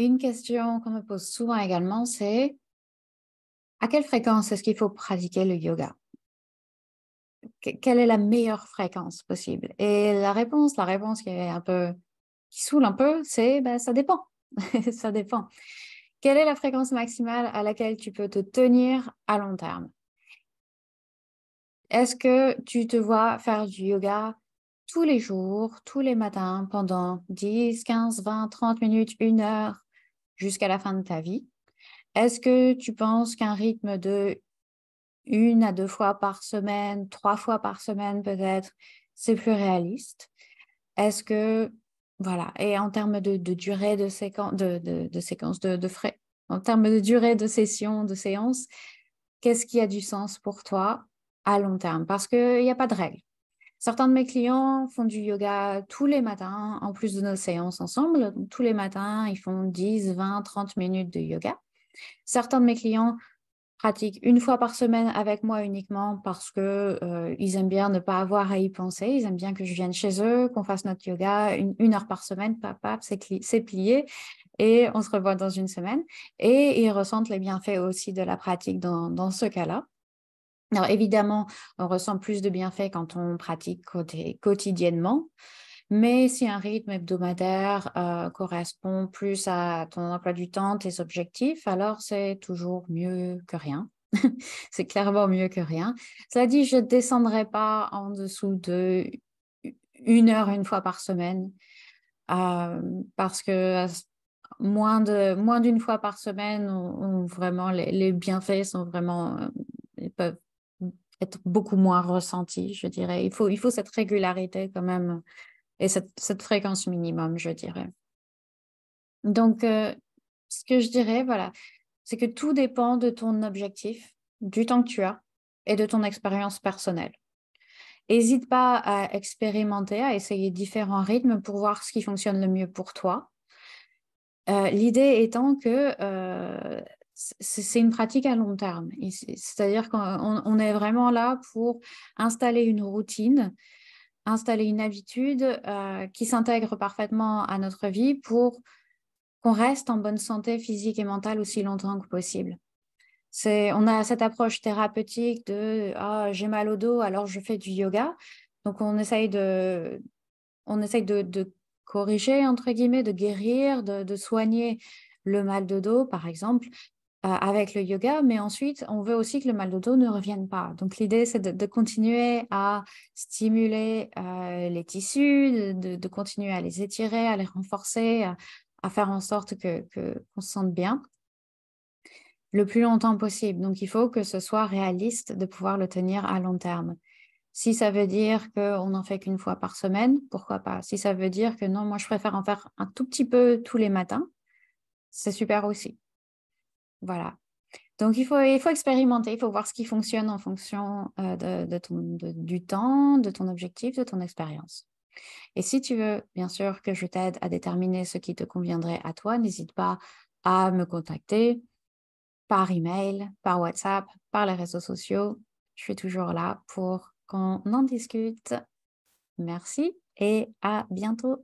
Une question qu'on me pose souvent également, c'est à quelle fréquence est-ce qu'il faut pratiquer le yoga? Quelle est la meilleure fréquence possible? Et la réponse qui est un peu, qui saoule un peu, c'est ben, ça dépend. Ça dépend. Quelle est la fréquence maximale à laquelle tu peux te tenir à long terme? Est-ce que tu te vois faire du yoga tous les jours, tous les matins, pendant 10, 15, 20, 30 minutes, 1 heure, jusqu'à la fin de ta vie? Est-ce que tu penses qu'un rythme de 1 à 2 fois par semaine, 3 fois par semaine peut-être, c'est plus réaliste? Est-ce que voilà, et en termes de durée de séquence, de frais, en termes de durée de session, de séance, qu'est-ce qui a du sens pour toi à long terme? Parce qu'il y a pas de règle. Certains de mes clients font du yoga tous les matins, en plus de nos séances ensemble. Donc tous les matins, ils font 10, 20, 30 minutes de yoga. Certains de mes clients pratiquent 1 fois par semaine avec moi uniquement parce que, ils aiment bien ne pas avoir à y penser. Ils aiment bien que je vienne chez eux, qu'on fasse notre yoga 1 heure par semaine, pap pap, c'est plié et on se revoit dans 1 semaine, et ils ressentent les bienfaits aussi de la pratique dans ce cas-là. Alors évidemment, on ressent plus de bienfaits quand on pratique quotidiennement, mais si un rythme hebdomadaire, correspond plus à ton emploi du temps, tes objectifs, alors c'est toujours mieux que rien. C'est clairement mieux que rien. Cela dit, je ne descendrai pas en dessous de 1 heure, 1 fois par semaine, parce que moins d'une fois par semaine, on vraiment les bienfaits sont vraiment, ils peuvent être beaucoup moins ressentis, je dirais. Il faut cette régularité quand même et cette fréquence minimum, je dirais. Donc, ce que je dirais, voilà, c'est que tout dépend de ton objectif, du temps que tu as et de ton expérience personnelle. Hésite pas à expérimenter, à essayer différents rythmes pour voir ce qui fonctionne le mieux pour toi. L'idée étant que, c'est une pratique à long terme, et c'est-à-dire qu'on est vraiment là pour installer une routine, installer une habitude, qui s'intègre parfaitement à notre vie pour qu'on reste en bonne santé physique et mentale aussi longtemps que possible. On a cette approche thérapeutique de: «Ah, j'ai mal au dos, alors je fais du yoga». Donc on essaye de «corriger» entre guillemets, de guérir, de soigner le mal de dos, par exemple, avec le yoga, mais ensuite, on veut aussi que le mal de dos ne revienne pas. Donc l'idée, c'est de continuer à stimuler, les tissus, de continuer à les étirer, à les renforcer, à faire en sorte qu'on se sente bien le plus longtemps possible. Donc il faut que ce soit réaliste de pouvoir le tenir à long terme. Si ça veut dire qu'on n'en fait qu'une fois par semaine, pourquoi pas? Si ça veut dire que non, moi je préfère en faire un tout petit peu tous les matins, c'est super aussi. Voilà. Donc il faut expérimenter, il faut voir ce qui fonctionne en fonction, du temps, de ton objectif, de ton expérience. Et si tu veux, bien sûr, que je t'aide à déterminer ce qui te conviendrait à toi, n'hésite pas à me contacter par email, par WhatsApp, par les réseaux sociaux. Je suis toujours là pour qu'on en discute. Merci et à bientôt.